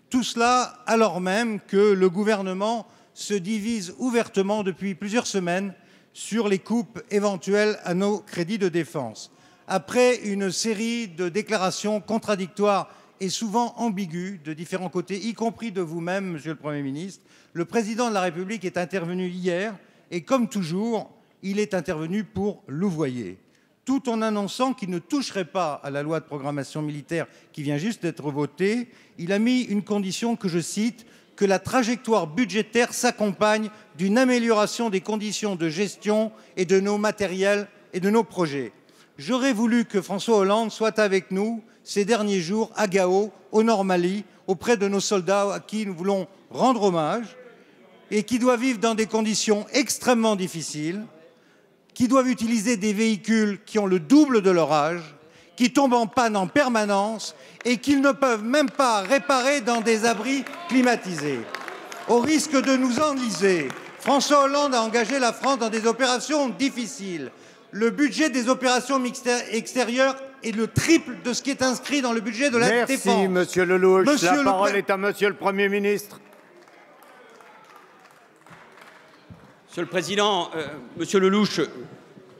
Tout cela alors même que le gouvernement se divise ouvertement depuis plusieurs semaines sur les coupes éventuelles à nos crédits de défense. Après une série de déclarations contradictoires et souvent ambiguës de différents côtés, y compris de vous-même, Monsieur le Premier ministre, le Président de la République est intervenu hier et, comme toujours, il est intervenu pour louvoyer, tout en annonçant qu'il ne toucherait pas à la loi de programmation militaire qui vient juste d'être votée. Il a mis une condition que je cite, que la trajectoire budgétaire s'accompagne d'une amélioration des conditions de gestion et de nos matériels et de nos projets. J'aurais voulu que François Hollande soit avec nous ces derniers jours à Gao, au Nord Mali, auprès de nos soldats à qui nous voulons rendre hommage et qui doivent vivre dans des conditions extrêmement difficiles, qui doivent utiliser des véhicules qui ont le double de leur âge, qui tombent en panne en permanence et qu'ils ne peuvent même pas réparer dans des abris climatisés. Au risque de nous enliser, François Hollande a engagé la France dans des opérations difficiles. Le budget des opérations extérieures est le triple de ce qui est inscrit dans le budget de la défense. Merci, Monsieur Lelouch. La parole est à Monsieur le Premier ministre. Monsieur le Président, Monsieur Lelouch,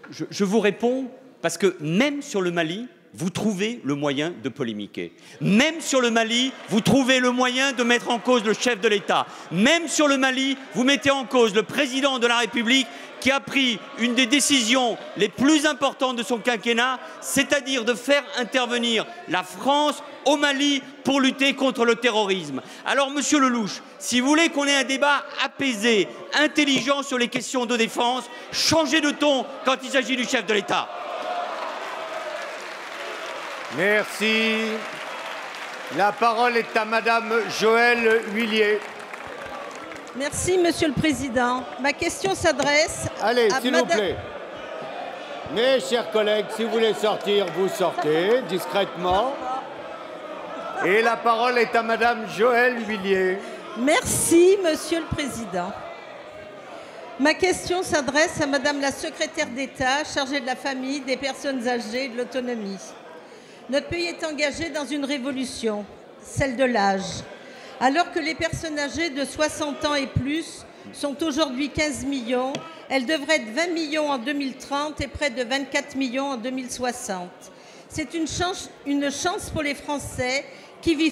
je vous réponds parce que même sur le Mali, vous trouvez le moyen de polémiquer. Même sur le Mali, vous trouvez le moyen de mettre en cause le chef de l'État. Même sur le Mali, vous mettez en cause le Président de la République qui a pris une des décisions les plus importantes de son quinquennat, c'est-à-dire de faire intervenir la France au Mali pour lutter contre le terrorisme. Alors, Monsieur Lelouch, si vous voulez qu'on ait un débat apaisé, intelligent sur les questions de défense, changez de ton quand il s'agit du chef de l'État. Merci. La parole est à Madame Joëlle Huillier. Merci, Monsieur le Président. Ma question s'adresse à s'il vous plaît. Mes chers collègues, si vous voulez sortir, vous sortez discrètement. Et la parole est à Madame Joëlle Huillier. Merci, Monsieur le Président. Ma question s'adresse à Madame la Secrétaire d'État chargée de la famille, des personnes âgées et de l'autonomie. Notre pays est engagé dans une révolution, celle de l'âge. Alors que les personnes âgées de 60 ans et plus sont aujourd'hui 15 millions, elles devraient être 20 millions en 2030 et près de 24 millions en 2060. C'est une chance pour les Français qui vivent